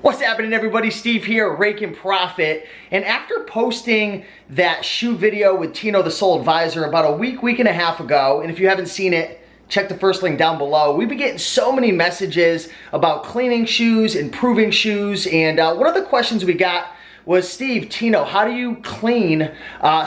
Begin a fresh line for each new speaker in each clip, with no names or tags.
What's happening, everybody? Steve here, Raiken Profit. And after posting that shoe video with Tino the Sole Advisor about a week and a half ago, and if you haven't seen it, check the first link down below. We've been getting so many messages about cleaning shoes, improving shoes, and one of the questions we got was, Steve, Tino, how do you clean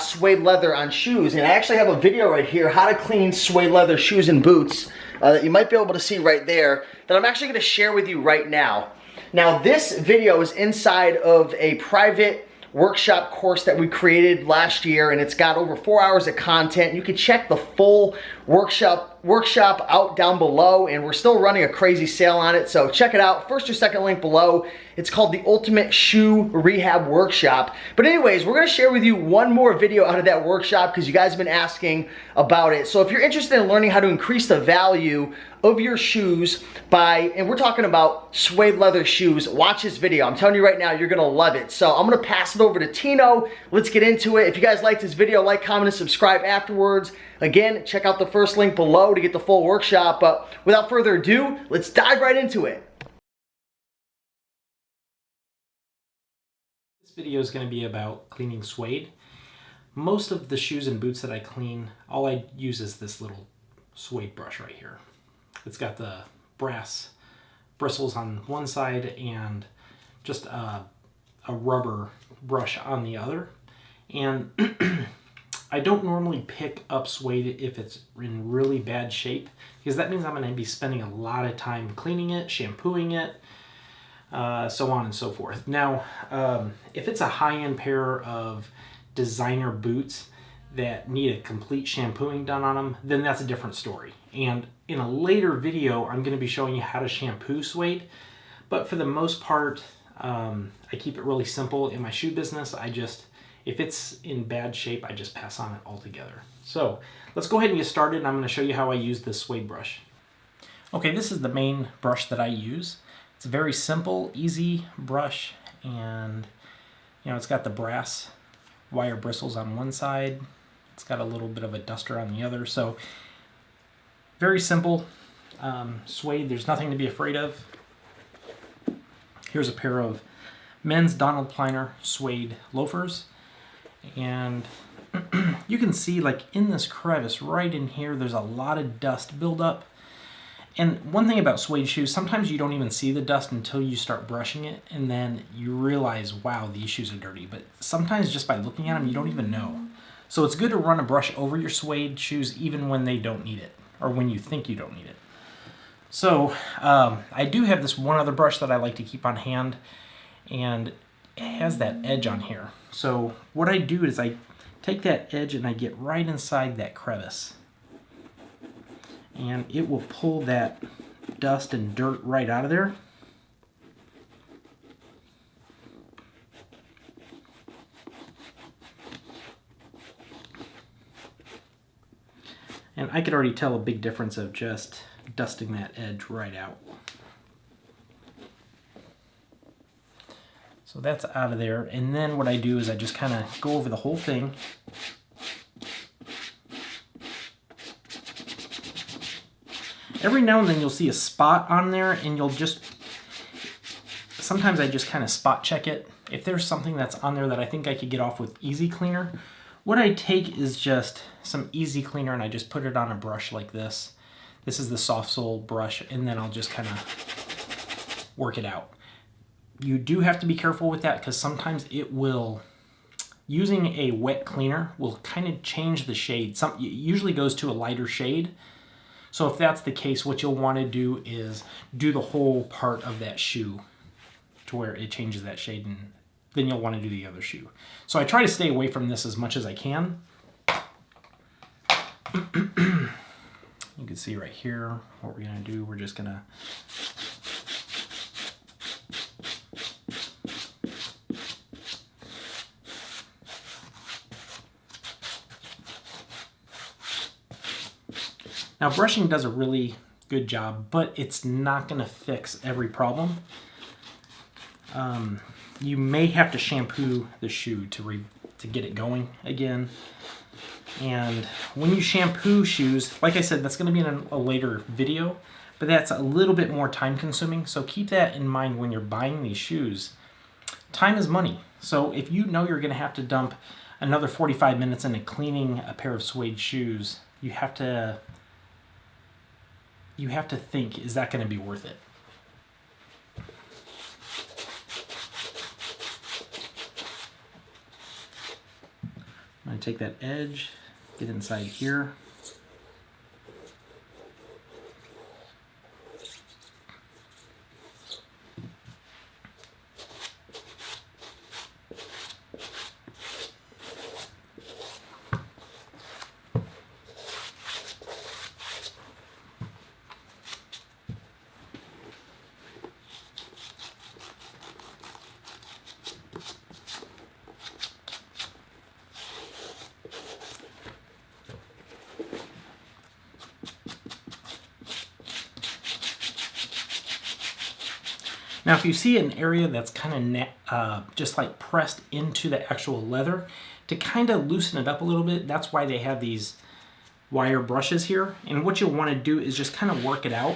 suede leather on shoes? And I actually have a video right here, how to clean suede leather shoes and boots, that you might be able to see right there, that I'm actually gonna share with you right now. Now, this video is inside of a private workshop course that we created last year, and it's got over 4 hours of content. You can check the full workshop out down below, and we're still running a crazy sale on it, so check it out. First or second link below. It's called the Ultimate Shoe Rehab Workshop. But anyways, we're gonna share with you one more video out of that workshop because you guys have been asking about it. So if you're interested in learning how to increase the value of your shoes and we're talking about suede leather shoes, watch this video. I'm telling you right now, you're gonna love it. So I'm gonna pass it over to Tino. Let's get into it. If you guys like this video, like, comment, and subscribe afterwards. Again, check out the first link below to get the full workshop. But without further ado, let's dive right into it.
This video is going to be about cleaning suede. Most of the shoes and boots that I clean, all I use is this little suede brush right here. It's got the brass bristles on one side and just a rubber brush on the other. And I don't normally pick up suede if it's in really bad shape, because that means I'm going to be spending a lot of time cleaning it, shampooing it, so on and so forth. Now, if it's a high-end pair of designer boots that need a complete shampooing done on them, then that's a different story. And in a later video, I'm going to be showing you how to shampoo suede. But for the most part, I keep it really simple in my shoe business. If it's in bad shape, I just pass on it altogether. So let's go ahead and get started, and I'm going to show you how I use this suede brush. Okay, this is the main brush that I use. It's a very simple, easy brush, and it's got the brass wire bristles on one side. It's got a little bit of a duster on the other. So very simple. Suede, there's nothing to be afraid of. Here's a pair of men's Donald Pliner suede loafers. And you can see, like, in this crevice right in here, there's a lot of dust buildup. And one thing about suede shoes, sometimes you don't even see the dust until you start brushing it, and then you realize, wow, these shoes are dirty. But sometimes just by looking at them, you don't even know. So it's good to run a brush over your suede shoes even when they don't need it, or when you think you don't need it. So I do have this one other brush that I like to keep on hand, and it has that edge on here. So what I do is I take that edge and I get right inside that crevice, and it will pull that dust and dirt right out of there. And I could already tell a big difference of just dusting that edge right out. So that's out of there, and then what I do is I just kind of go over the whole thing. Every now and then you'll see a spot on there, and sometimes I just kind of spot check it. If there's something that's on there that I think I could get off with Easy Cleaner, what I take is just some Easy Cleaner and I just put it on a brush like this. This is the soft sole brush, and then I'll just kind of work it out. You do have to be careful with that because sometimes using a wet cleaner will kind of change the shade. It usually goes to a lighter shade. So if that's the case, what you'll want to do is do the whole part of that shoe to where it changes that shade, and then you'll want to do the other shoe. So I try to stay away from this as much as I can. You can see right here what we're going to do. We're just going to Now, brushing does a really good job, but it's not going to fix every problem. You may have to shampoo the shoe to get it going again. And when you shampoo shoes, like I said, that's going to be in a later video. but that's a little bit more time consuming. So keep that in mind when you're buying these shoes. Time is money. So if you know you're going to have to dump another 45 minutes into cleaning a pair of suede shoes, you have to think, is that going to be worth it? I'm going to take that edge, get inside here. Now, if you see an area that's kind of just like pressed into the actual leather, to kind of loosen it up a little bit, that's why they have these wire brushes here. And what you'll want to do is just kind of work it out.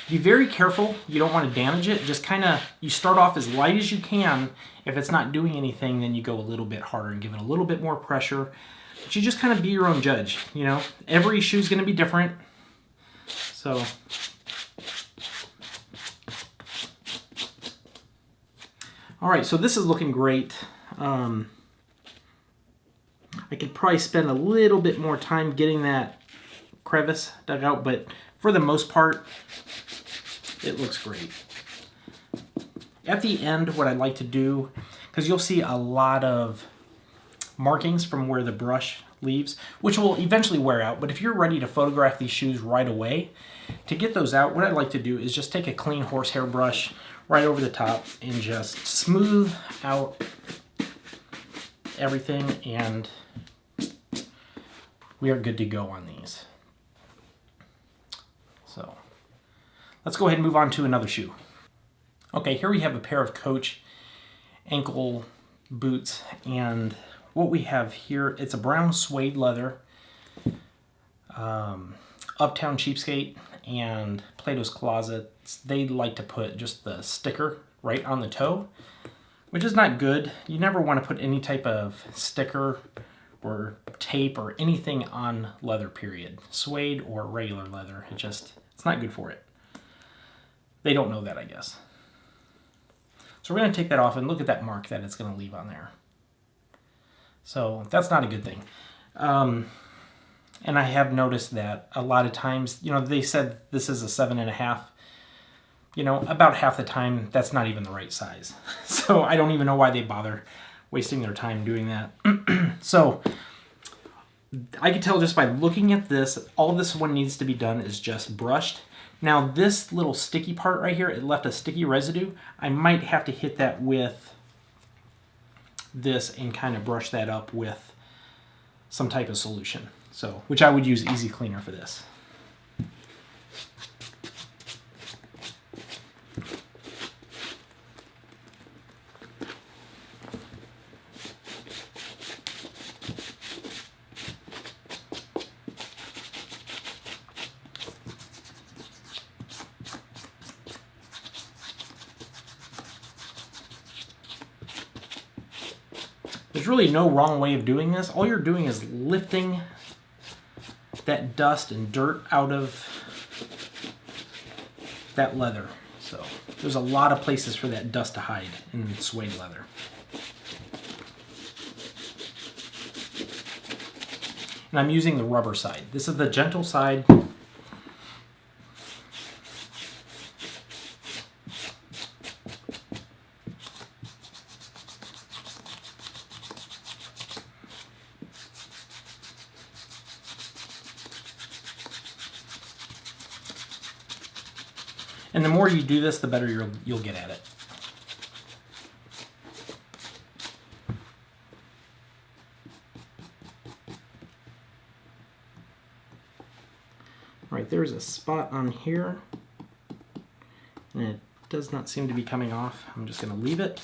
Be very careful. You don't want to damage it. Just kind of, you start off as light as you can. If it's not doing anything, then you go a little bit harder and give it a little bit more pressure. But you just kind of be your own judge, you know. Every shoe's going to be different. So... all right, so this is looking great. I could probably spend a little bit more time getting that crevice dug out, but for the most part, it looks great. At the end, what I like to do, because you'll see a lot of markings from where the brush leaves, which will eventually wear out, but if you're ready to photograph these shoes right away, to get those out, what I like to do is just take a clean horsehair brush right over the top and just smooth out everything, and we are good to go on these. So let's go ahead and move on to another shoe. Okay, here we have a pair of Coach ankle boots, and what we have here, it's a brown suede leather, Uptown Cheapskate and Plato's Closet, they like to put just the sticker right on the toe, which is not good. You never want to put any type of sticker or tape or anything on leather, period. Suede or regular leather, it's not good for it. They don't know that, I guess. So we're going to take that off and look at that mark that it's going to leave on there. So that's not a good thing. And I have noticed that a lot of times, you know, they said this is a 7.5. You know, about half the time, that's not even the right size. So I don't even know why they bother wasting their time doing that. So I can tell just by looking at this, all this one needs to be done is just brushed. Now this little sticky part right here, it left a sticky residue. I might have to hit that with this and kind of brush that up with some type of solution. So, which I would use Easy Cleaner for this. There's really no wrong way of doing this. All you're doing is lifting that dust and dirt out of that leather. So there's a lot of places for that dust to hide in suede leather. And I'm using the rubber side. This is the gentle side. And the more you do this, the better you'll get at it. All right, there's a spot on here, and it does not seem to be coming off. I'm just going to leave it.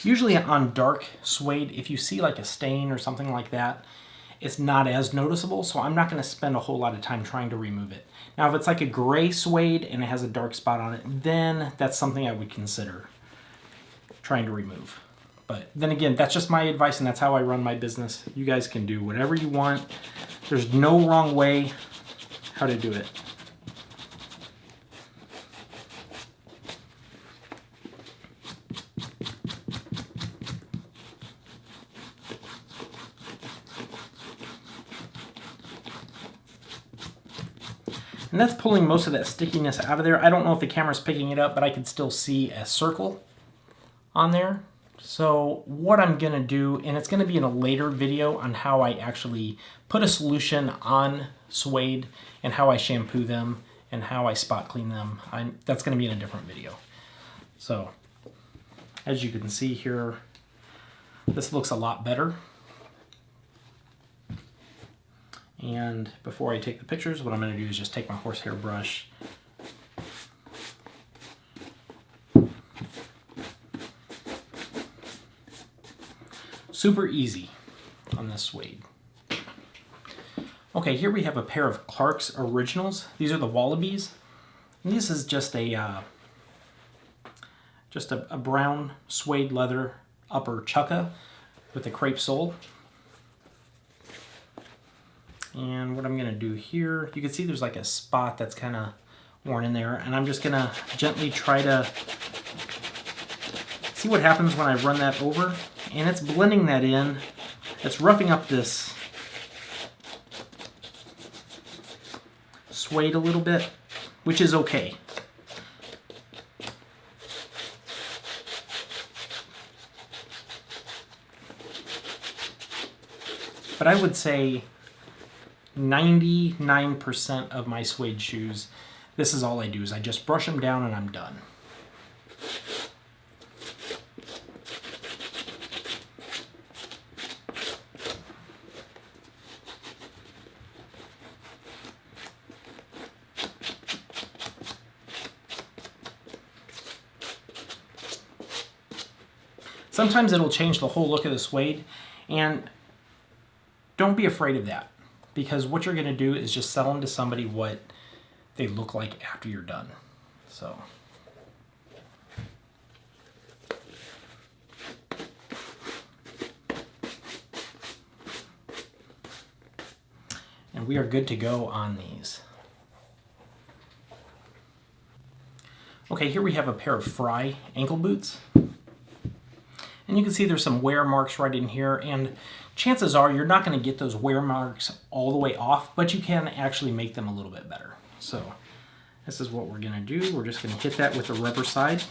Usually on dark suede, if you see like a stain or something like that, it's not as noticeable, so I'm not going to spend a whole lot of time trying to remove it. Now, if it's like a gray suede and it has a dark spot on it, then that's something I would consider trying to remove. But then again, that's just my advice, and that's how I run my business. You guys can do whatever you want. There's no wrong way how to do it. And that's pulling most of that stickiness out of there. I don't know if the camera's picking it up, but I can still see a circle on there. So what I'm gonna do, and it's gonna be in a later video on how I actually put a solution on suede and how I shampoo them and how I spot clean them. That's gonna be in a different video. So as you can see here, this looks a lot better. And before I take the pictures, what I'm going to do is just take my horsehair brush . Super easy on this suede. Okay, here we have a pair of Clark's Originals. These are the Wallabies. And this is just a brown suede leather upper chukka with a crepe sole. And what I'm going to do here, you can see there's like a spot that's kind of worn in there, and I'm just going to gently try to see what happens when I run that over, and it's blending that in. It's roughing up this suede a little bit, which is okay. But I would say 99% of my suede shoes, this is all I do, is I just brush them down and I'm done. Sometimes it'll change the whole look of the suede, and don't be afraid of that. Because what you're going to do is just sell them to somebody what they look like after you're done. So. And we are good to go on these. Okay, here we have a pair of Fry ankle boots. And you can see there's some wear marks right in here, and chances are you're not going to get those wear marks all the way off, but you can actually make them a little bit better. So this is what we're going to do. We're just going to hit that with the rubber side.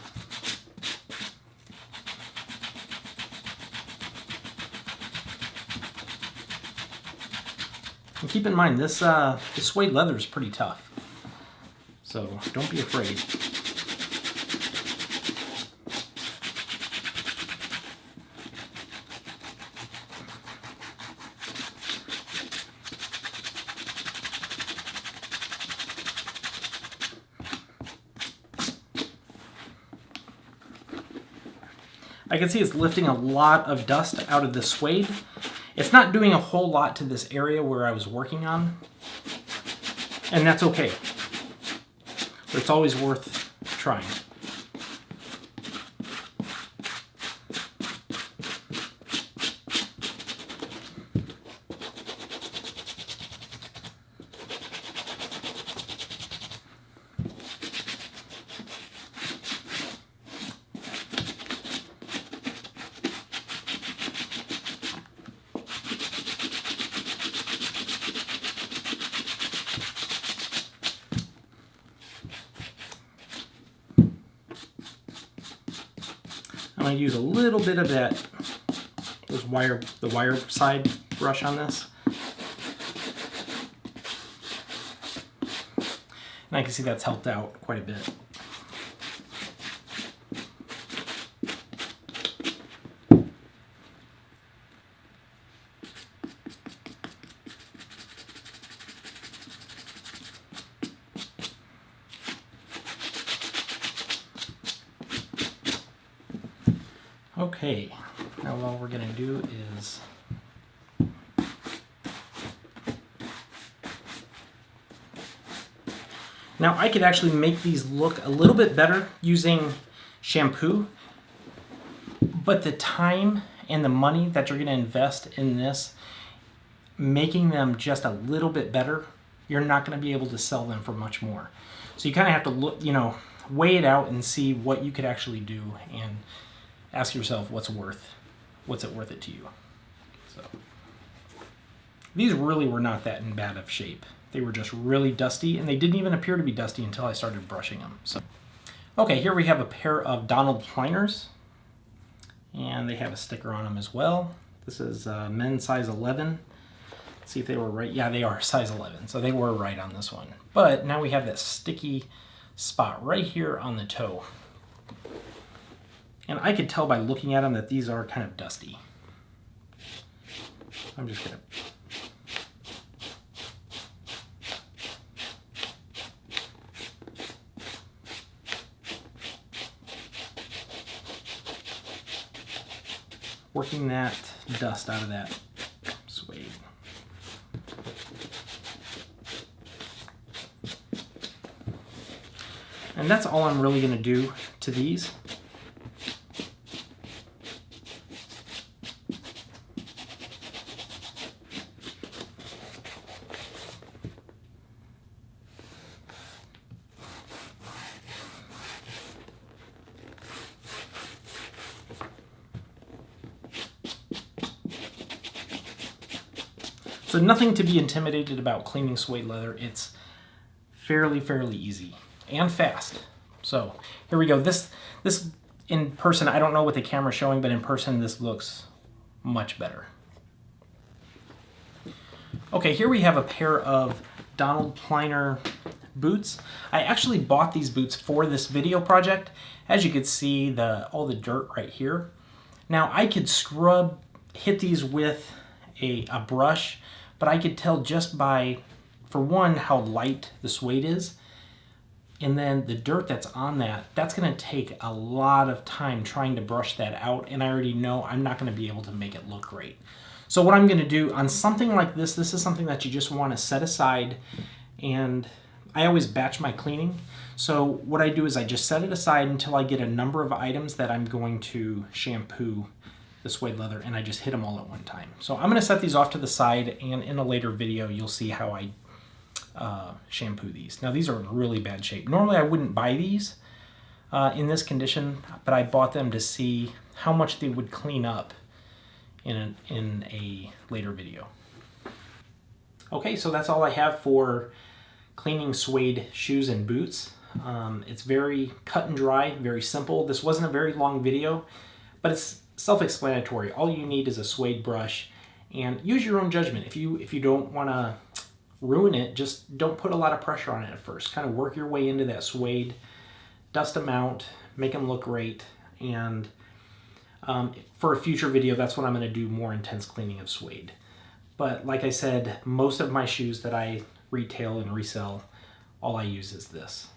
And keep in mind, this suede leather is pretty tough, so don't be afraid. I can see it's lifting a lot of dust out of the suede. It's not doing a whole lot to this area where I was working on, and that's okay. But it's always worth trying. I'm going to use a little bit of the wire side brush on this. And I can see that's helped out quite a bit. Okay, now all we're gonna do is now I could actually make these look a little bit better using shampoo, but the time and the money that you're gonna invest in this, making them just a little bit better, you're not gonna be able to sell them for much more. So you kind of have to look, weigh it out and see what you could actually do and ask yourself what's it worth it to you. So these really were not that in bad of shape. They were just really dusty, and they didn't even appear to be dusty until I started brushing them. So, okay, here we have a pair of Donald Pliners, and they have a sticker on them as well. This is men's size 11. Let's see if they were right. Yeah, they are size 11, so they were right on this one. But now we have that sticky spot right here on the toe. And I could tell by looking at them that these are kind of dusty. I'm just gonna working that dust out of that suede. And that's all I'm really going to do to these. So nothing to be intimidated about cleaning suede leather. It's fairly easy and fast. So here we go. This in person, I don't know what the camera's showing, but in person this looks much better. Okay, here we have a pair of Donald Pliner boots. I actually bought these boots for this video project. As you can see, all the dirt right here. Now I could hit these with a brush, but I could tell just by, for one, how light the suede is, and then the dirt that's on that's gonna take a lot of time trying to brush that out, and I already know I'm not gonna be able to make it look great. So what I'm gonna do on something like this is something that you just wanna set aside, and I always batch my cleaning. So what I do is I just set it aside until I get a number of items that I'm going to shampoo the suede leather, and I just hit them all at one time. So I'm gonna set these off to the side, and in a later video you'll see how I shampoo these. Now these are in really bad shape. Normally I wouldn't buy these in this condition, but I bought them to see how much they would clean up in a later video. Okay, so that's all I have for cleaning suede shoes and boots. It's very cut and dry, very simple. This wasn't a very long video, but it's self-explanatory. All you need is a suede brush, and use your own judgment. If you don't want to ruin it, just don't put a lot of pressure on it at first. Kind of work your way into that suede, dust them out, make them look great, and for a future video, that's when I'm going to do more intense cleaning of suede. But like I said, most of my shoes that I retail and resell, all I use is this.